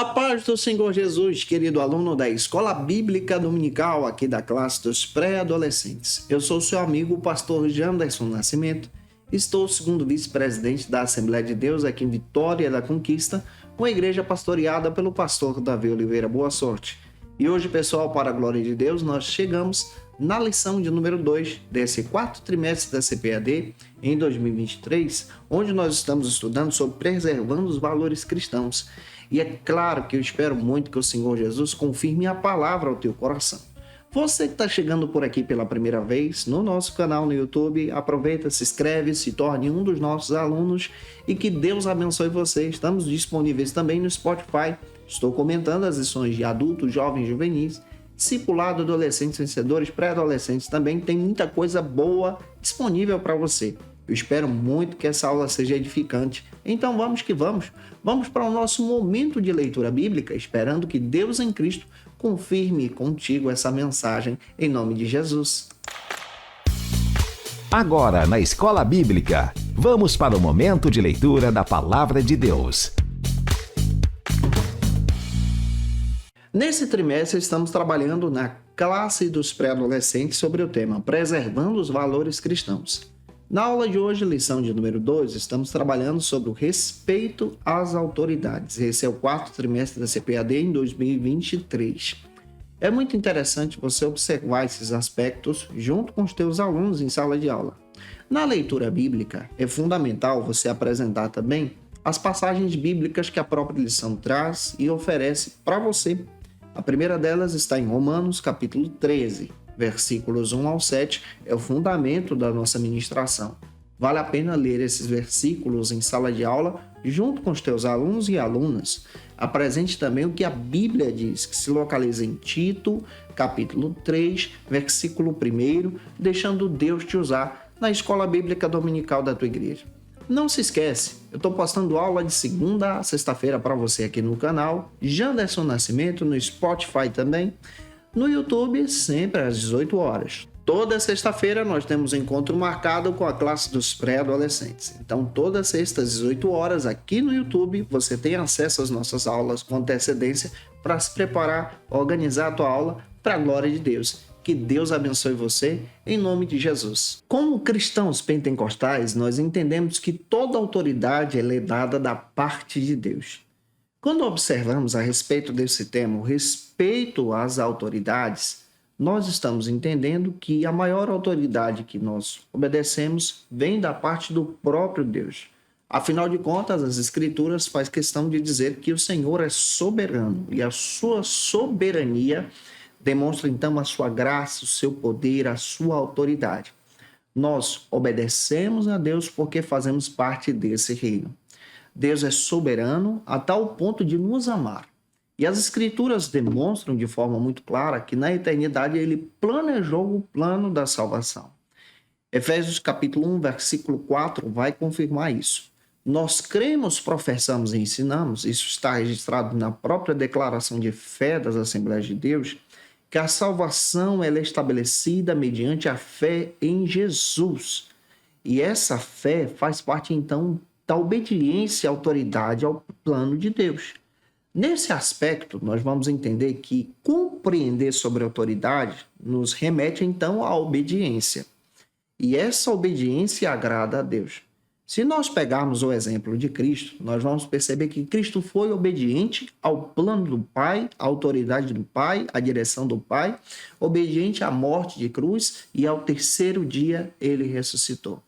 A paz do Senhor Jesus, querido aluno da Escola Bíblica Dominical aqui da classe dos pré-adolescentes. Eu sou seu amigo, o pastor Janderson Nascimento. Estou segundo vice-presidente da Assembleia de Deus aqui em Vitória da Conquista, uma igreja pastoreada pelo pastor Davi Oliveira. Boa sorte. E hoje, pessoal, para a glória de Deus, nós chegamos na lição de número 2 desse quarto trimestre da CPAD em 2023, onde nós estamos estudando sobre preservando os valores cristãos. E é claro que eu espero muito que o Senhor Jesus confirme a palavra ao teu coração. Você que está chegando por aqui pela primeira vez no nosso canal no YouTube, aproveita, se inscreve, se torne um dos nossos alunos e que Deus abençoe você. Estamos disponíveis também no Spotify. Estou comentando as lições de adultos, jovens, juvenis, discipulado, adolescentes, vencedores, pré-adolescentes. Também tem muita coisa boa disponível para você. Eu espero muito que essa aula seja edificante. Então vamos que vamos. Vamos para o nosso momento de leitura bíblica, esperando que Deus em Cristo confirme contigo essa mensagem em nome de Jesus. Agora na Escola Bíblica, vamos para o momento de leitura da Palavra de Deus. Nesse trimestre estamos trabalhando na classe dos pré-adolescentes sobre o tema Preservando os Valores Cristãos. Na aula de hoje, lição de número 2, estamos trabalhando sobre o respeito às autoridades. Esse é o quarto trimestre da CPAD em 2023. É muito interessante você observar esses aspectos junto com os teus alunos em sala de aula. Na leitura bíblica, é fundamental você apresentar também as passagens bíblicas que a própria lição traz e oferece para você. A primeira delas está em Romanos, capítulo 13. Versículos 1 ao 7 é o fundamento da nossa ministração. Vale a pena ler esses versículos em sala de aula junto com os teus alunos e alunas. Apresente também o que a Bíblia diz, que se localiza em Tito, capítulo 3, versículo 1, deixando Deus te usar na escola bíblica dominical da tua igreja. Não se esquece, eu estou postando aula de segunda a sexta-feira para você aqui no canal, Janderson Nascimento, no Spotify também. No YouTube, sempre às 18 horas. Toda sexta-feira nós temos encontro marcado com a classe dos pré-adolescentes. Então, toda sexta às 18 horas, aqui no YouTube, você tem acesso às nossas aulas com antecedência para se preparar, organizar a tua aula para a glória de Deus. Que Deus abençoe você, em nome de Jesus. Como cristãos pentecostais, nós entendemos que toda autoridade é dada da parte de Deus. Quando observamos a respeito desse tema, o respeito às autoridades, nós estamos entendendo que a maior autoridade que nós obedecemos vem da parte do próprio Deus. Afinal de contas, as Escrituras faz questão de dizer que o Senhor é soberano e a sua soberania demonstra então a sua graça, o seu poder, a sua autoridade. Nós obedecemos a Deus porque fazemos parte desse reino. Deus é soberano a tal ponto de nos amar. E as Escrituras demonstram de forma muito clara que na eternidade ele planejou o plano da salvação. Efésios capítulo 1, versículo 4 vai confirmar isso. Nós cremos, professamos e ensinamos, isso está registrado na própria declaração de fé das Assembleias de Deus, que a salvação ela é estabelecida mediante a fé em Jesus. E essa fé faz parte então da obediência e autoridade ao plano de Deus. Nesse aspecto, nós vamos entender que compreender sobre a autoridade nos remete então à obediência. E essa obediência agrada a Deus. Se nós pegarmos o exemplo de Cristo, nós vamos perceber que Cristo foi obediente ao plano do Pai, à autoridade do Pai, à direção do Pai, obediente à morte de cruz e ao terceiro dia ele ressuscitou.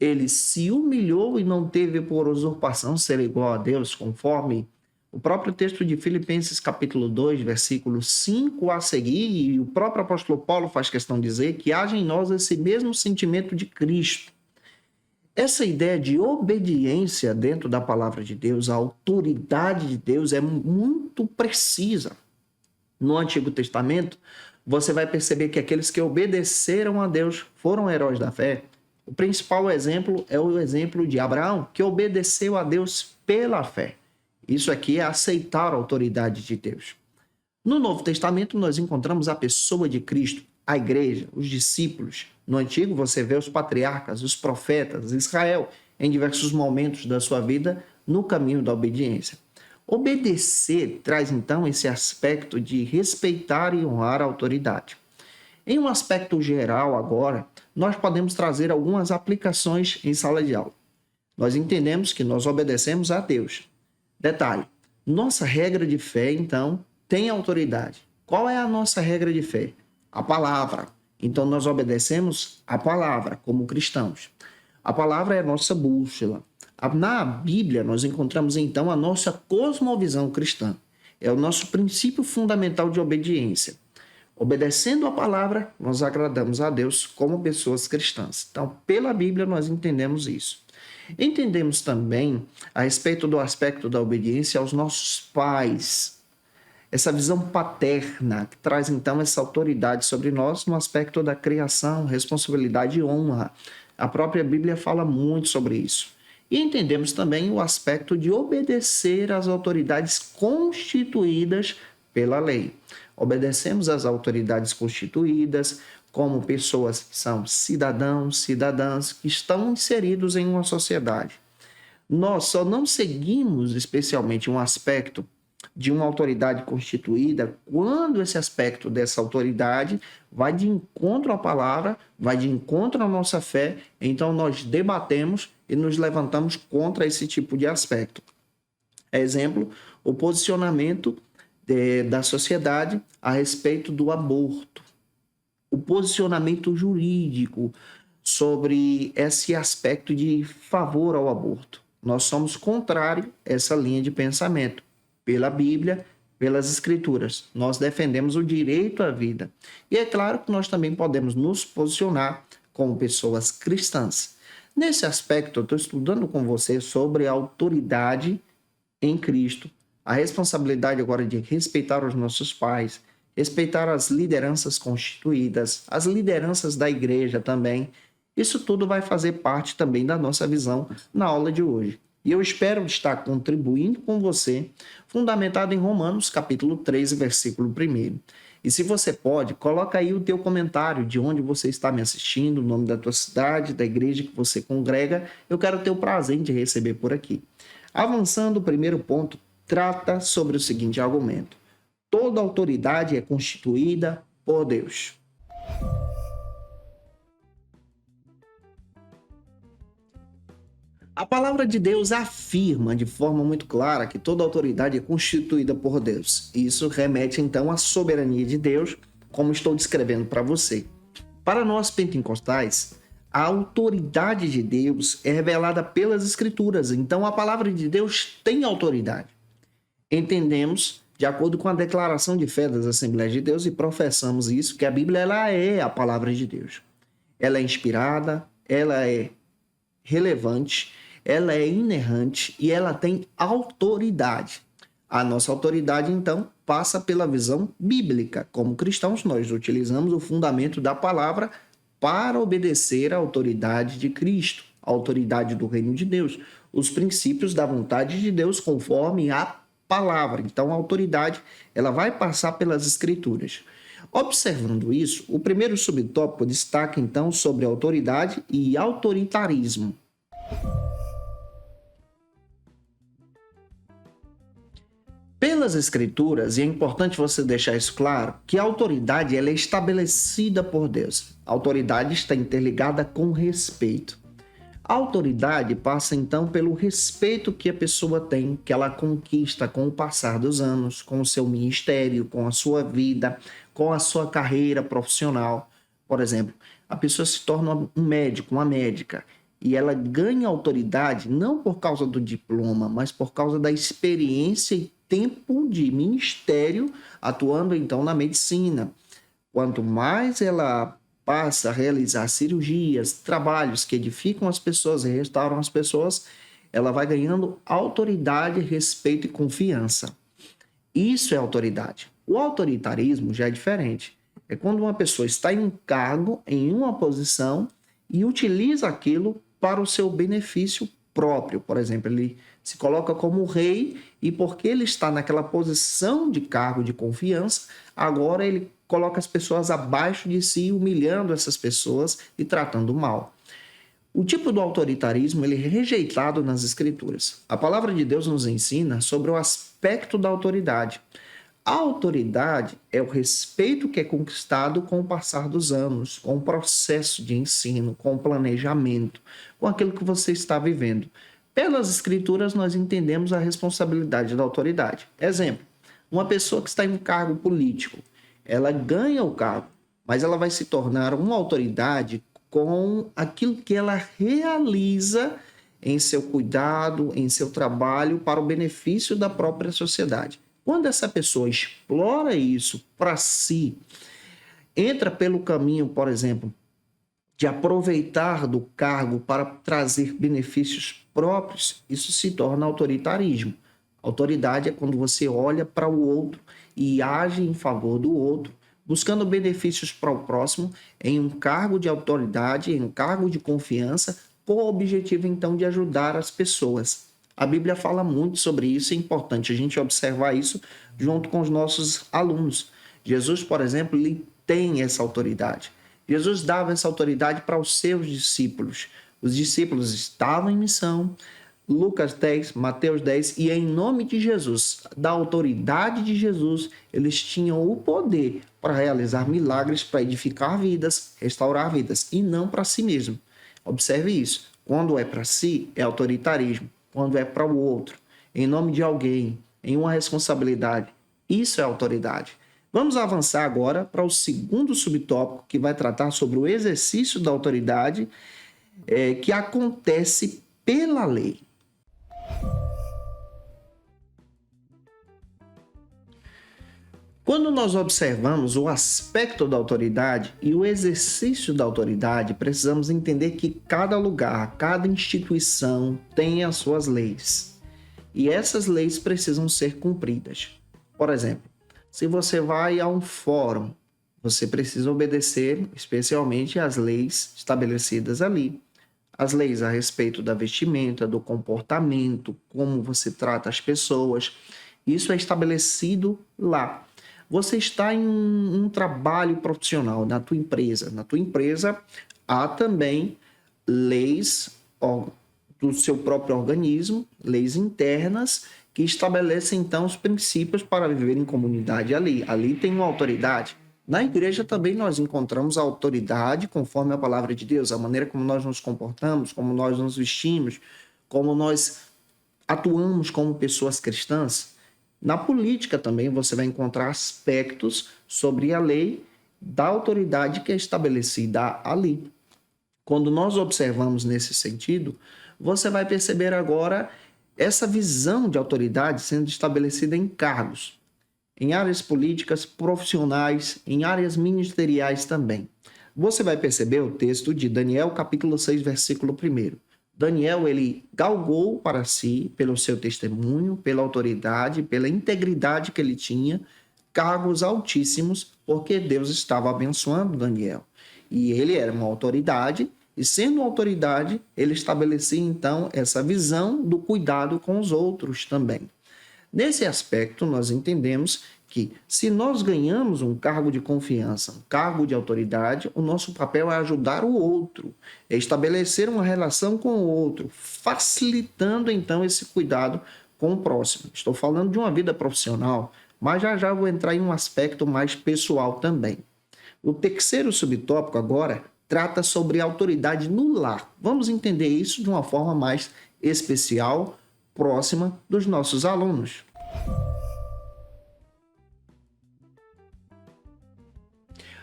Ele se humilhou e não teve por usurpação ser igual a Deus, conforme o próprio texto de Filipenses capítulo 2, versículo 5 a seguir, e o próprio apóstolo Paulo faz questão de dizer que haja em nós esse mesmo sentimento de Cristo. Essa ideia de obediência dentro da palavra de Deus, a autoridade de Deus é muito precisa. No Antigo Testamento, você vai perceber que aqueles que obedeceram a Deus foram heróis da fé. O principal exemplo é o exemplo de Abraão, que obedeceu a Deus pela fé. Isso aqui é aceitar a autoridade de Deus. No Novo Testamento, nós encontramos a pessoa de Cristo, a igreja, os discípulos. No Antigo, você vê os patriarcas, os profetas, Israel, em diversos momentos da sua vida, no caminho da obediência. Obedecer traz então esse aspecto de respeitar e honrar a autoridade. Em um aspecto geral agora, nós podemos trazer algumas aplicações em sala de aula. Nós entendemos que nós obedecemos a Deus. Detalhe, nossa regra de fé, então, tem autoridade. Qual é a nossa regra de fé? A palavra. Então, nós obedecemos a palavra como cristãos. A palavra é a nossa bússola. Na Bíblia, nós encontramos, então, a nossa cosmovisão cristã. É o nosso princípio fundamental de obediência. Obedecendo a palavra, nós agradamos a Deus como pessoas cristãs. Então, pela Bíblia, nós entendemos isso. Entendemos também a respeito do aspecto da obediência aos nossos pais. Essa visão paterna que traz, então, essa autoridade sobre nós no aspecto da criação, responsabilidade e honra. A própria Bíblia fala muito sobre isso. E entendemos também o aspecto de obedecer às autoridades constituídas pela lei. Obedecemos às autoridades constituídas como pessoas que são cidadãos, cidadãs, que estão inseridos em uma sociedade. Nós só não seguimos especialmente um aspecto de uma autoridade constituída quando esse aspecto dessa autoridade vai de encontro à palavra, vai de encontro à nossa fé, então nós debatemos e nos levantamos contra esse tipo de aspecto. Exemplo, o posicionamento da sociedade a respeito do aborto. O posicionamento jurídico sobre esse aspecto de favor ao aborto. Nós somos contrários a essa linha de pensamento. Pela Bíblia, pelas Escrituras. Nós defendemos o direito à vida. E é claro que nós também podemos nos posicionar como pessoas cristãs. Nesse aspecto, eu estou estudando com você sobre a autoridade em Cristo, a responsabilidade agora de respeitar os nossos pais, respeitar as lideranças constituídas, as lideranças da igreja também. Isso tudo vai fazer parte também da nossa visão na aula de hoje. E eu espero estar contribuindo com você, fundamentado em Romanos, capítulo 13, versículo 1. E se você pode, coloca aí o teu comentário de onde você está me assistindo, o nome da tua cidade, da igreja que você congrega. Eu quero ter o prazer de receber por aqui. Avançando, o primeiro ponto trata sobre o seguinte argumento. Toda autoridade é constituída por Deus. A palavra de Deus afirma de forma muito clara que toda autoridade é constituída por Deus. Isso remete então à soberania de Deus, como estou descrevendo para você. Para nós pentecostais, a autoridade de Deus é revelada pelas Escrituras. Então a palavra de Deus tem autoridade. Entendemos, de acordo com a declaração de fé das Assembleias de Deus, e professamos isso, que a Bíblia ela é a palavra de Deus. Ela é inspirada, ela é relevante, ela é inerrante e ela tem autoridade. A nossa autoridade, então, passa pela visão bíblica. Como cristãos, nós utilizamos o fundamento da palavra para obedecer à autoridade de Cristo, a autoridade do reino de Deus, os princípios da vontade de Deus conforme a palavra. Então, a autoridade ela vai passar pelas Escrituras. Observando isso, o primeiro subtópico destaca, então, sobre autoridade e autoritarismo. Pelas Escrituras, e é importante você deixar isso claro, que a autoridade ela é estabelecida por Deus. A autoridade está interligada com respeito. A autoridade passa, então, pelo respeito que a pessoa tem, que ela conquista com o passar dos anos, com o seu ministério, com a sua vida, com a sua carreira profissional. Por exemplo, a pessoa se torna um médico, uma médica, e ela ganha autoridade não por causa do diploma, mas por causa da experiência e tempo de ministério atuando então na medicina. Quanto mais ela passa a realizar cirurgias, trabalhos que edificam as pessoas e restauram as pessoas, ela vai ganhando autoridade, respeito e confiança. Isso é autoridade. O autoritarismo já é diferente. É quando uma pessoa está em um cargo, em uma posição e utiliza aquilo para o seu benefício próprio. Por exemplo, ele se coloca como rei e porque ele está naquela posição de cargo de confiança, agora ele coloca as pessoas abaixo de si, humilhando essas pessoas e tratando mal. O tipo do autoritarismo ele é rejeitado nas Escrituras. A palavra de Deus nos ensina sobre o aspecto da autoridade. A autoridade é o respeito que é conquistado com o passar dos anos, com o processo de ensino, com o planejamento, com aquilo que você está vivendo. Pelas Escrituras, nós entendemos a responsabilidade da autoridade. Exemplo, uma pessoa que está em um cargo político, ela ganha o cargo, mas ela vai se tornar uma autoridade com aquilo que ela realiza em seu cuidado, em seu trabalho, para o benefício da própria sociedade. Quando essa pessoa explora isso para si, entra pelo caminho, por exemplo, de aproveitar do cargo para trazer benefícios próprios, isso se torna autoritarismo. Autoridade é quando você olha para o outro e age em favor do outro, buscando benefícios para o próximo em um cargo de autoridade, em um cargo de confiança, com o objetivo então de ajudar as pessoas. A Bíblia fala muito sobre isso, é importante a gente observar isso junto com os nossos alunos. Jesus, por exemplo, ele tem essa autoridade. Jesus dava essa autoridade para os seus discípulos. Os discípulos estavam em missão, Lucas 10, Mateus 10, e em nome de Jesus, da autoridade de Jesus, eles tinham o poder para realizar milagres, para edificar vidas, restaurar vidas, e não para si mesmo. Observe isso. Quando é para si, é autoritarismo. Quando é para o outro, em nome de alguém, em uma responsabilidade, isso é autoridade. Vamos avançar agora para o segundo subtópico, que vai tratar sobre o exercício da autoridade que acontece pela lei. Quando nós observamos o aspecto da autoridade e o exercício da autoridade, precisamos entender que cada lugar, cada instituição tem as suas leis. E essas leis precisam ser cumpridas. Por exemplo, se você vai a um fórum, você precisa obedecer especialmente às leis estabelecidas ali. As leis a respeito da vestimenta, do comportamento, como você trata as pessoas. Isso é estabelecido lá. Você está em um trabalho profissional na tua empresa. Na tua empresa há também leis do seu próprio organismo, leis internas, que estabelecem então os princípios para viver em comunidade ali. Ali tem uma autoridade. Na igreja também nós encontramos a autoridade conforme a palavra de Deus, a maneira como nós nos comportamos, como nós nos vestimos, como nós atuamos como pessoas cristãs. Na política também você vai encontrar aspectos sobre a lei da autoridade que é estabelecida ali. Quando nós observamos nesse sentido, você vai perceber agora essa visão de autoridade sendo estabelecida em cargos, em áreas políticas, profissionais, em áreas ministeriais também. Você vai perceber o texto de Daniel, capítulo 6, versículo 1. Daniel, ele galgou para si, pelo seu testemunho, pela autoridade, pela integridade que ele tinha, cargos altíssimos, porque Deus estava abençoando Daniel. E ele era uma autoridade, e sendo uma autoridade, ele estabelecia então essa visão do cuidado com os outros também. Nesse aspecto, nós entendemos que se nós ganhamos um cargo de confiança, um cargo de autoridade, o nosso papel é ajudar o outro, é estabelecer uma relação com o outro, facilitando então esse cuidado com o próximo. Estou falando de uma vida profissional, mas já vou entrar em um aspecto mais pessoal também. O terceiro subtópico agora trata sobre autoridade no lar. Vamos entender isso de uma forma mais especial, próxima dos nossos alunos.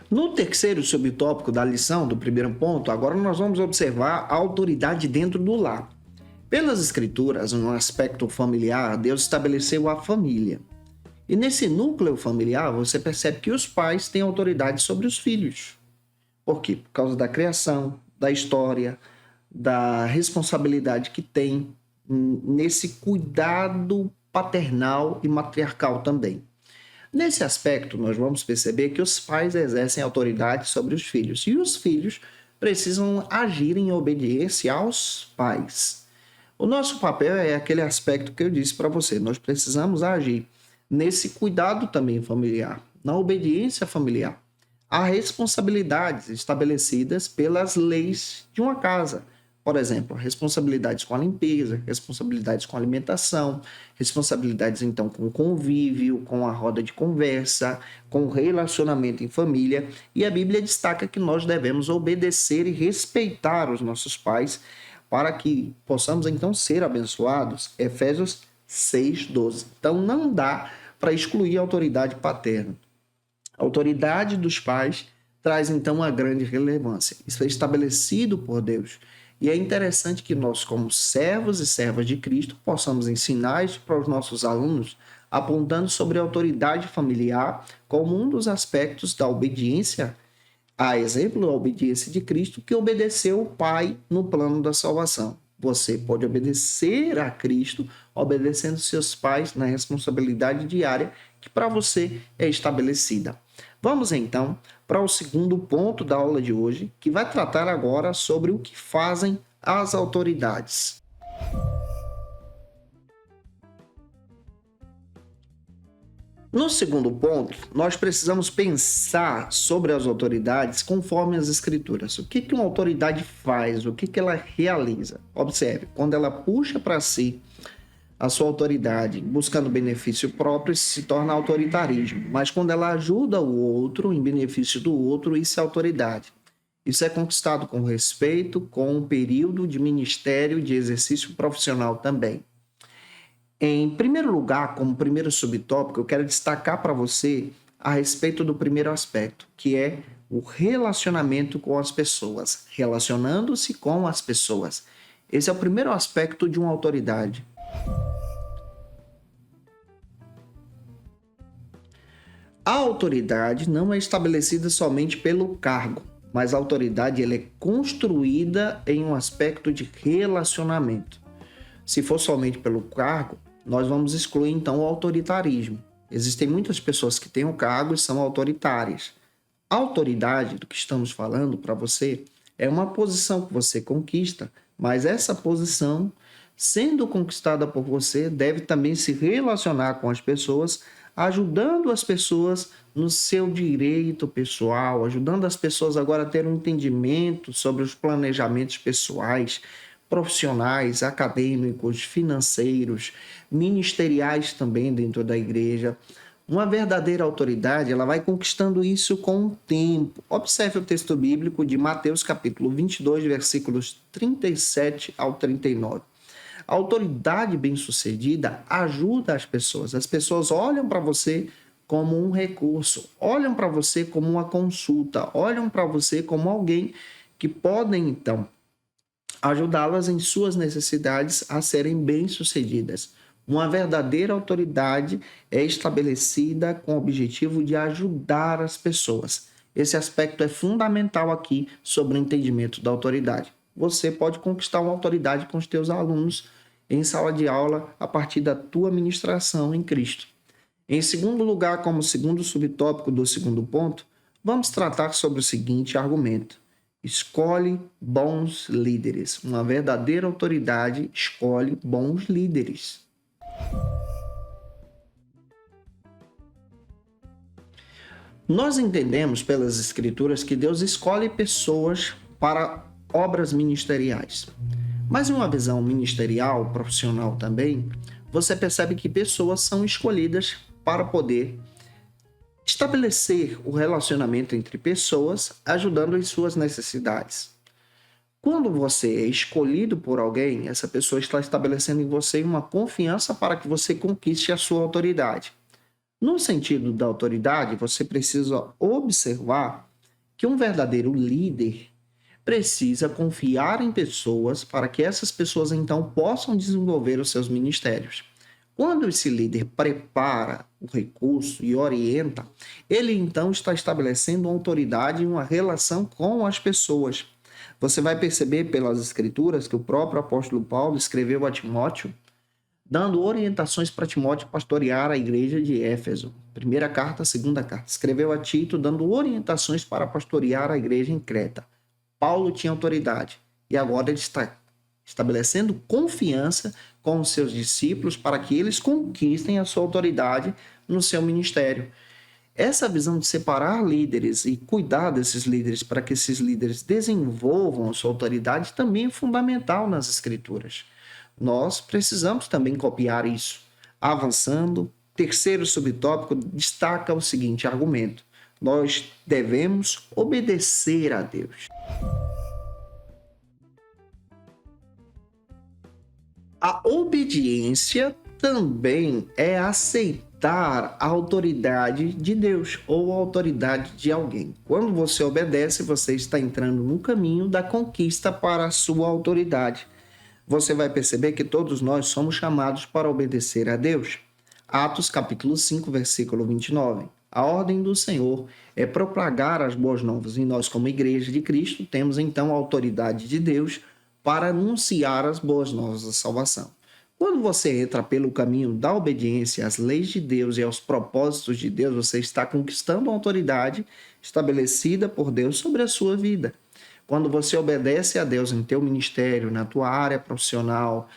No terceiro subtópico da lição, do primeiro ponto, agora nós vamos observar a autoridade dentro do lar. Pelas Escrituras, no aspecto familiar, Deus estabeleceu a família. E nesse núcleo familiar, você percebe que os pais têm autoridade sobre os filhos. Por quê? Por causa da criação, da história, da responsabilidade que tem nesse cuidado paternal e matriarcal também. Nesse aspecto, nós vamos perceber que os pais exercem autoridade sobre os filhos e os filhos precisam agir em obediência aos pais. O nosso papel é aquele aspecto que eu disse para você, nós precisamos agir nesse cuidado também familiar, na obediência familiar. Há responsabilidades estabelecidas pelas leis de uma casa Por exemplo, responsabilidades com a limpeza, responsabilidades com a alimentação, responsabilidades então com o convívio, com a roda de conversa, com o relacionamento em família. E a Bíblia destaca que nós devemos obedecer e respeitar os nossos pais para que possamos então ser abençoados. Efésios 6:12. Então não dá para excluir a autoridade paterna. A autoridade dos pais traz então uma grande relevância. Isso é estabelecido por Deus. E é interessante que nós, como servos e servas de Cristo, possamos ensinar isso para os nossos alunos, apontando sobre a autoridade familiar como um dos aspectos da obediência, a exemplo da obediência de Cristo, que obedeceu o Pai no plano da salvação. Você pode obedecer a Cristo, obedecendo seus pais na responsabilidade diária que para você é estabelecida. Vamos então para o segundo ponto da aula de hoje, que vai tratar agora sobre o que fazem as autoridades. No segundo ponto, nós precisamos pensar sobre as autoridades conforme as Escrituras. O que uma autoridade faz? O que ela realiza? Observe, quando ela puxa para si a sua autoridade buscando benefício próprio, isso se torna autoritarismo. Mas quando ela ajuda o outro em benefício do outro, isso é autoridade. Isso é conquistado com respeito, com um período de ministério, de exercício profissional também. Em primeiro lugar, como primeiro subtópico, eu quero destacar para você a respeito do primeiro aspecto, que é o relacionamento com as pessoas, relacionando-se com as pessoas. Esse é o primeiro aspecto de uma autoridade. A autoridade não é estabelecida somente pelo cargo, mas a autoridade ela é construída em um aspecto de relacionamento. Se for somente pelo cargo, nós vamos excluir então o autoritarismo. Existem muitas pessoas que têm o cargo e são autoritárias. A autoridade do que estamos falando para você é uma posição que você conquista, mas essa posição, sendo conquistada por você, deve também se relacionar com as pessoas, ajudando as pessoas no seu direito pessoal, ajudando as pessoas agora a ter um entendimento sobre os planejamentos pessoais, profissionais, acadêmicos, financeiros, ministeriais também dentro da igreja. Uma verdadeira autoridade, ela vai conquistando isso com o tempo. Observe o texto bíblico de Mateus capítulo 22, versículos 37 ao 39. A autoridade bem-sucedida ajuda as pessoas olham para você como um recurso, olham para você como uma consulta, olham para você como alguém que podem, então, ajudá-las em suas necessidades a serem bem-sucedidas. Uma verdadeira autoridade é estabelecida com o objetivo de ajudar as pessoas. Esse aspecto é fundamental aqui sobre o entendimento da autoridade. Você pode conquistar uma autoridade com os teus alunos em sala de aula a partir da tua ministração em Cristo. Em segundo lugar, como segundo subtópico do segundo ponto, vamos tratar sobre o seguinte argumento. Escolhe bons líderes. Uma verdadeira autoridade escolhe bons líderes. Nós entendemos pelas Escrituras que Deus escolhe pessoas para obras ministeriais. Mas em uma visão ministerial, profissional também, você percebe que pessoas são escolhidas para poder estabelecer o relacionamento entre pessoas, ajudando em suas necessidades. Quando você é escolhido por alguém, essa pessoa está estabelecendo em você uma confiança para que você conquiste a sua autoridade. No sentido da autoridade, você precisa observar que um verdadeiro líder precisa confiar em pessoas para que essas pessoas então possam desenvolver os seus ministérios. Quando esse líder prepara o recurso e orienta, ele então está estabelecendo uma autoridade e uma relação com as pessoas. Você vai perceber pelas Escrituras que o próprio apóstolo Paulo escreveu a Timóteo, dando orientações para Timóteo pastorear a igreja de Éfeso. Primeira carta, segunda carta. Escreveu a Tito, dando orientações para pastorear a igreja em Creta. Paulo tinha autoridade e agora ele está estabelecendo confiança com os seus discípulos para que eles conquistem a sua autoridade no seu ministério. Essa visão de separar líderes e cuidar desses líderes para que esses líderes desenvolvam a sua autoridade também é fundamental nas Escrituras. Nós precisamos também copiar isso. Avançando, terceiro subtópico destaca o seguinte argumento: nós devemos obedecer a Deus. A obediência também é aceitar a autoridade de Deus ou a autoridade de alguém. Quando você obedece, você está entrando no caminho da conquista para a sua autoridade. Você vai perceber que todos nós somos chamados para obedecer a Deus. Atos capítulo 5, versículo 29. A ordem do Senhor é propagar as boas novas, e nós, como igreja de Cristo, temos então a autoridade de Deus para anunciar as boas novas da salvação. Quando você entra pelo caminho da obediência às leis de Deus e aos propósitos de Deus, você está conquistando a autoridade estabelecida por Deus sobre a sua vida. Quando você obedece a Deus em teu ministério, na tua área profissional,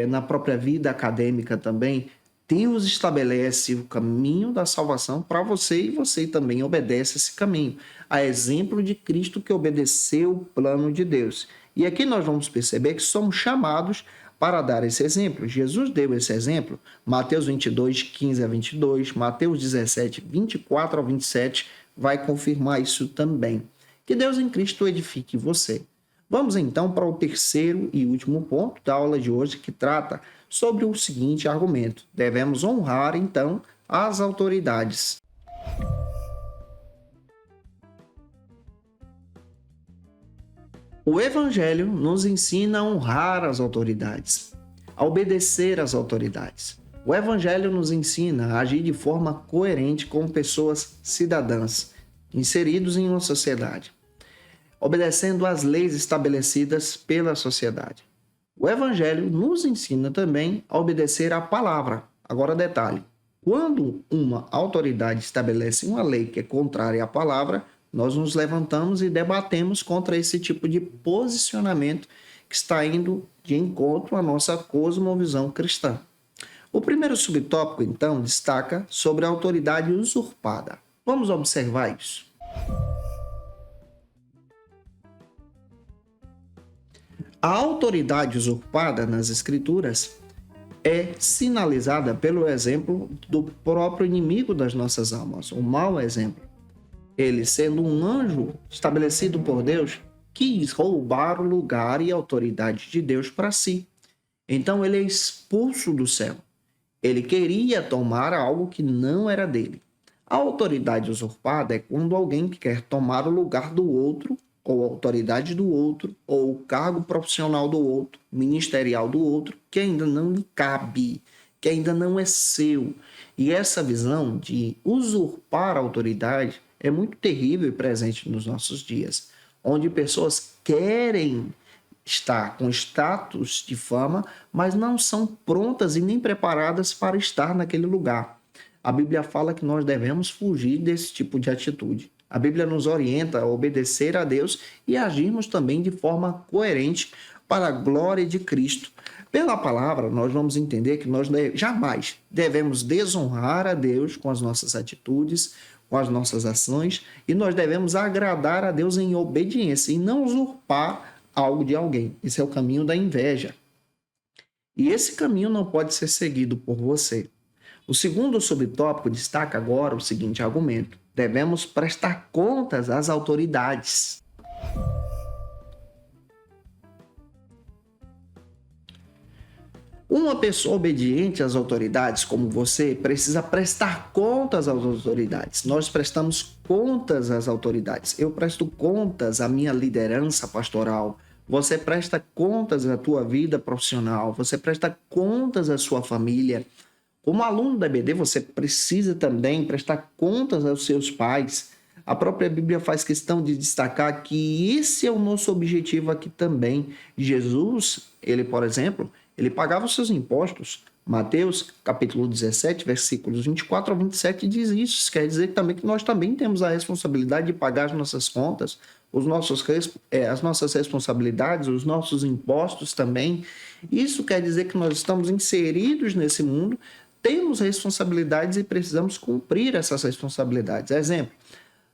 na própria vida acadêmica também, Deus estabelece o caminho da salvação para você e você também obedece esse caminho. A exemplo de Cristo que obedeceu o plano de Deus. E aqui nós vamos perceber que somos chamados para dar esse exemplo. Jesus deu esse exemplo, Mateus 22, 15 a 22, Mateus 17, 24 a 27, vai confirmar isso também. Que Deus em Cristo edifique você. Vamos então para o terceiro e último ponto da aula de hoje, que trata sobre o seguinte argumento: devemos honrar então as autoridades. O Evangelho nos ensina a honrar as autoridades, a obedecer às autoridades. O Evangelho nos ensina a agir de forma coerente com pessoas cidadãs, inseridos em uma sociedade, obedecendo às leis estabelecidas pela sociedade. O Evangelho nos ensina também a obedecer à palavra. Agora, detalhe: quando uma autoridade estabelece uma lei que é contrária à palavra, nós nos levantamos e debatemos contra esse tipo de posicionamento que está indo de encontro à nossa cosmovisão cristã. O primeiro subtópico, então, destaca sobre a autoridade usurpada. Vamos observar isso. A autoridade usurpada nas Escrituras é sinalizada pelo exemplo do próprio inimigo das nossas almas, o mau exemplo. Ele, sendo um anjo estabelecido por Deus, quis roubar o lugar e a autoridade de Deus para si. Então ele é expulso do céu. Ele queria tomar algo que não era dele. A autoridade usurpada é quando alguém que quer tomar o lugar do outro, ou a autoridade do outro, ou o cargo profissional do outro, ministerial do outro, que ainda não lhe cabe, que ainda não é seu. E essa visão de usurpar a autoridade é muito terrível e presente nos nossos dias, onde pessoas querem estar com status de fama, mas não são prontas e nem preparadas para estar naquele lugar. A Bíblia fala que nós devemos fugir desse tipo de atitude. A Bíblia nos orienta a obedecer a Deus e agirmos também de forma coerente para a glória de Cristo. Pela palavra, nós vamos entender que nós jamais devemos desonrar a Deus com as nossas atitudes, com as nossas ações, e nós devemos agradar a Deus em obediência e não usurpar algo de alguém. Esse é o caminho da inveja. E esse caminho não pode ser seguido por você. O segundo subtópico destaca agora o seguinte argumento: devemos prestar contas às autoridades. Uma pessoa obediente às autoridades, como você, precisa prestar contas às autoridades. Nós prestamos contas às autoridades. Eu presto contas à minha liderança pastoral. Você presta contas à tua vida profissional. Você presta contas à sua família. Como aluno da EBD, você precisa também prestar contas aos seus pais. A própria Bíblia faz questão de destacar que esse é o nosso objetivo aqui também. Jesus, ele, por exemplo, ele pagava os seus impostos. Mateus, capítulo 17, versículos 24 a 27, diz isso. Isso quer dizer também que nós também temos a responsabilidade de pagar as nossas contas, as nossas responsabilidades, os nossos impostos também. Isso quer dizer que nós estamos inseridos nesse mundo, temos responsabilidades e precisamos cumprir essas responsabilidades. Exemplo,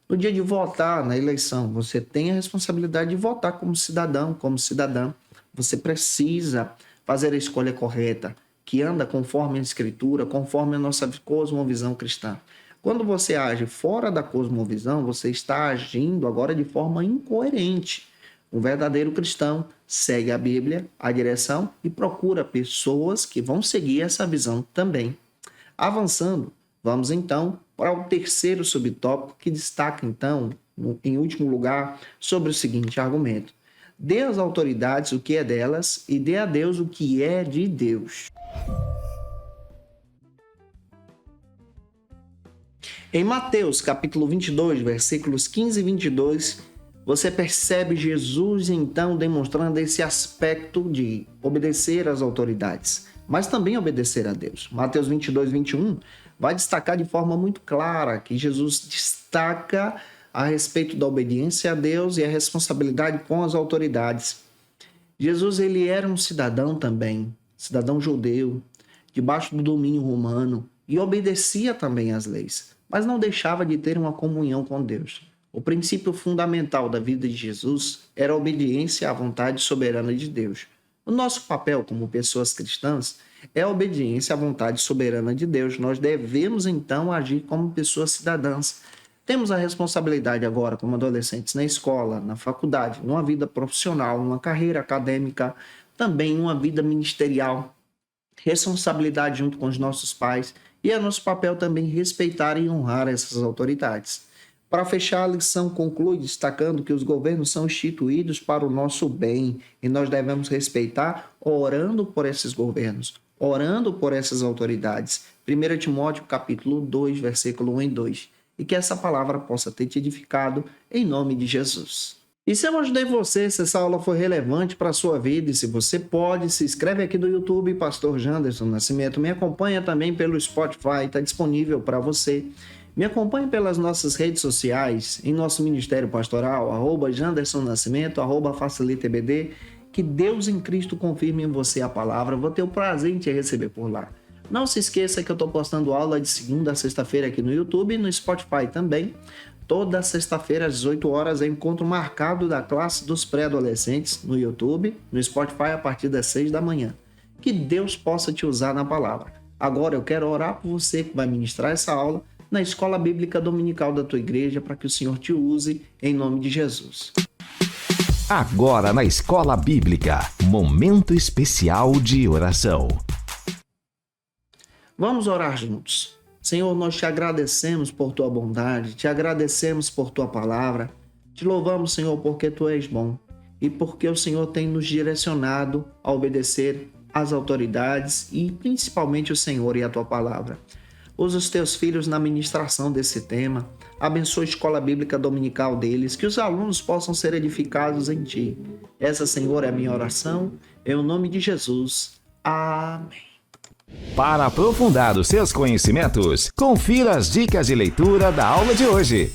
no dia de votar na eleição, você tem a responsabilidade de votar como cidadão, como cidadã. Você precisa fazer a escolha correta, que anda conforme a Escritura, conforme a nossa cosmovisão cristã. Quando você age fora da cosmovisão, você está agindo agora de forma incoerente. Um verdadeiro cristão segue a Bíblia, a direção e procura pessoas que vão seguir essa visão também. Avançando, vamos então para o terceiro subtópico que destaca então, em último lugar, sobre o seguinte argumento: dê às autoridades o que é delas e dê a Deus o que é de Deus. Em Mateus, capítulo 22, versículos 15 e 22, você percebe Jesus, então, demonstrando esse aspecto de obedecer às autoridades, mas também obedecer a Deus. Mateus 22, 21 vai destacar de forma muito clara que Jesus destaca a respeito da obediência a Deus e a responsabilidade com as autoridades. Jesus, ele era um cidadão também, cidadão judeu, debaixo do domínio romano, e obedecia também às leis, mas não deixava de ter uma comunhão com Deus. O princípio fundamental da vida de Jesus era a obediência à vontade soberana de Deus. O nosso papel como pessoas cristãs é a obediência à vontade soberana de Deus. Nós devemos, então, agir como pessoas cidadãs. Temos a responsabilidade agora, como adolescentes, na escola, na faculdade, numa vida profissional, numa carreira acadêmica, também numa vida ministerial. Responsabilidade junto com os nossos pais. E é nosso papel também respeitar e honrar essas autoridades. Para fechar, a lição conclui destacando que os governos são instituídos para o nosso bem e nós devemos respeitar orando por esses governos, orando por essas autoridades. 1 Timóteo capítulo 2, versículo 1 e 2. E que essa palavra possa ter te edificado em nome de Jesus. E se eu ajudei você, se essa aula foi relevante para a sua vida, e se você pode, se inscreve aqui no YouTube, Pastor Janderson Nascimento. Me acompanha também pelo Spotify, está disponível para você. Me acompanhe pelas nossas redes sociais, em nosso Ministério Pastoral, @Janderson Nascimento, @FacilitaEBD. Que Deus em Cristo confirme em você a palavra. Vou ter o prazer em te receber por lá. Não se esqueça que eu estou postando aula de segunda a sexta-feira aqui no YouTube e no Spotify também. Toda sexta-feira às 18 horas é encontro marcado da classe dos pré-adolescentes no YouTube, no Spotify a partir das 6 da manhã. Que Deus possa te usar na palavra. Agora eu quero orar por você que vai ministrar essa aula na Escola Bíblica Dominical da tua igreja, para que o Senhor te use, em nome de Jesus. Agora na Escola Bíblica, momento especial de oração. Vamos orar juntos. Senhor, nós te agradecemos por tua bondade, te agradecemos por tua palavra, te louvamos, Senhor, porque tu és bom e porque o Senhor tem nos direcionado a obedecer às autoridades e principalmente o Senhor e a tua palavra. Usa os teus filhos na ministração desse tema. Abençoa a escola bíblica dominical deles, que os alunos possam ser edificados em ti. Essa, Senhor, é a minha oração, em nome de Jesus. Amém. Para aprofundar os seus conhecimentos, confira as dicas de leitura da aula de hoje.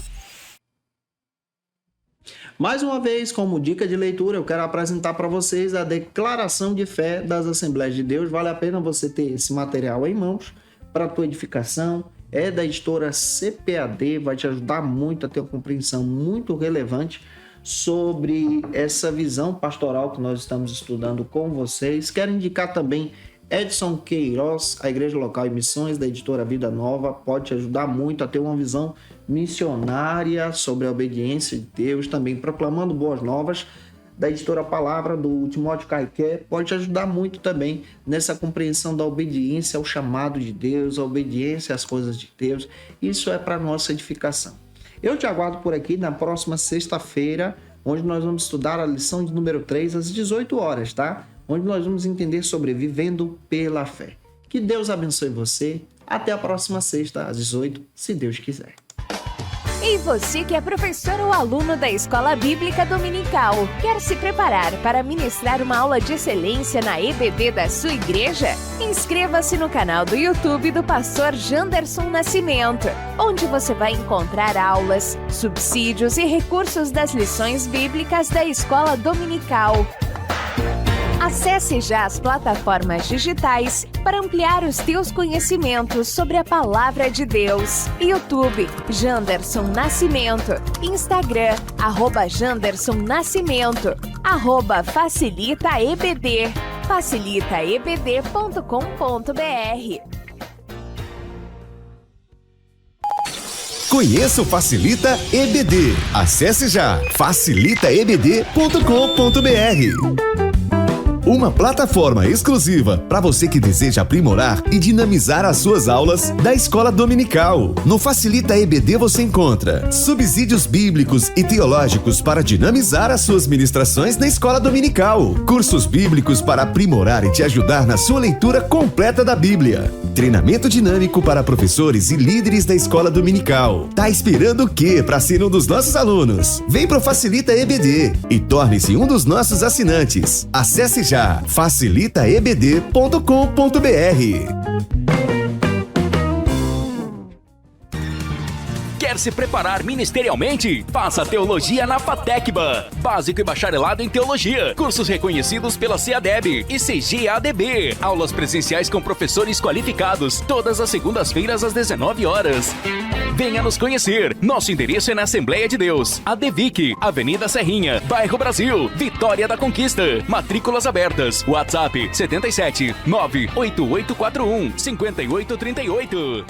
Mais uma vez, como dica de leitura, eu quero apresentar para vocês a Declaração de Fé das Assembleias de Deus. Vale a pena você ter esse material em mãos para a tua edificação. É da editora CPAD, vai te ajudar muito a ter uma compreensão muito relevante sobre essa visão pastoral que nós estamos estudando com vocês. Quero indicar também Edson Queiroz, a Igreja Local e Missões, da editora Vida Nova, pode te ajudar muito a ter uma visão missionária sobre a obediência de Deus, também Proclamando Boas Novas, da editora Palavra, do Timóteo Caiqué, pode te ajudar muito também nessa compreensão da obediência ao chamado de Deus, a obediência às coisas de Deus. Isso é para nossa edificação. Eu te aguardo por aqui na próxima sexta-feira, onde nós vamos estudar a lição de número 3 às 18 horas, tá? Onde nós vamos entender sobre vivendo pela fé. Que Deus abençoe você. Até a próxima sexta, às 18, se Deus quiser. E você que é professor ou aluno da Escola Bíblica Dominical, quer se preparar para ministrar uma aula de excelência na EBD da sua igreja? Inscreva-se no canal do YouTube do Pastor Janderson Nascimento, onde você vai encontrar aulas, subsídios e recursos das lições bíblicas da Escola Dominical. Acesse já as plataformas digitais para ampliar os teus conhecimentos sobre a Palavra de Deus. YouTube, Janderson Nascimento. Instagram, @Janderson Nascimento. @FacilitaEBD. facilitaebd.com.br. Conheça o Facilita EBD. Acesse já facilitaebd.com.br. Uma plataforma exclusiva para você que deseja aprimorar e dinamizar as suas aulas da escola dominical. No Facilita EBD você encontra subsídios bíblicos e teológicos para dinamizar as suas ministrações na escola dominical, cursos bíblicos para aprimorar e te ajudar na sua leitura completa da Bíblia, treinamento dinâmico para professores e líderes da escola dominical. Tá esperando o quê para ser um dos nossos alunos? Vem pro Facilita EBD e torne-se um dos nossos assinantes. Acesse já facilitaebd.com.br. Quer se preparar ministerialmente? Faça Teologia na FATECBA. Básico e bacharelado em Teologia. Cursos reconhecidos pela CEADEB e CGADB. Aulas presenciais com professores qualificados. Todas as segundas-feiras às 19 horas. Venha nos conhecer. Nosso endereço é na Assembleia de Deus. ADVIC, Avenida Serrinha, Bairro Brasil, Vitória da Conquista. Matrículas abertas. WhatsApp 77 98841 5838.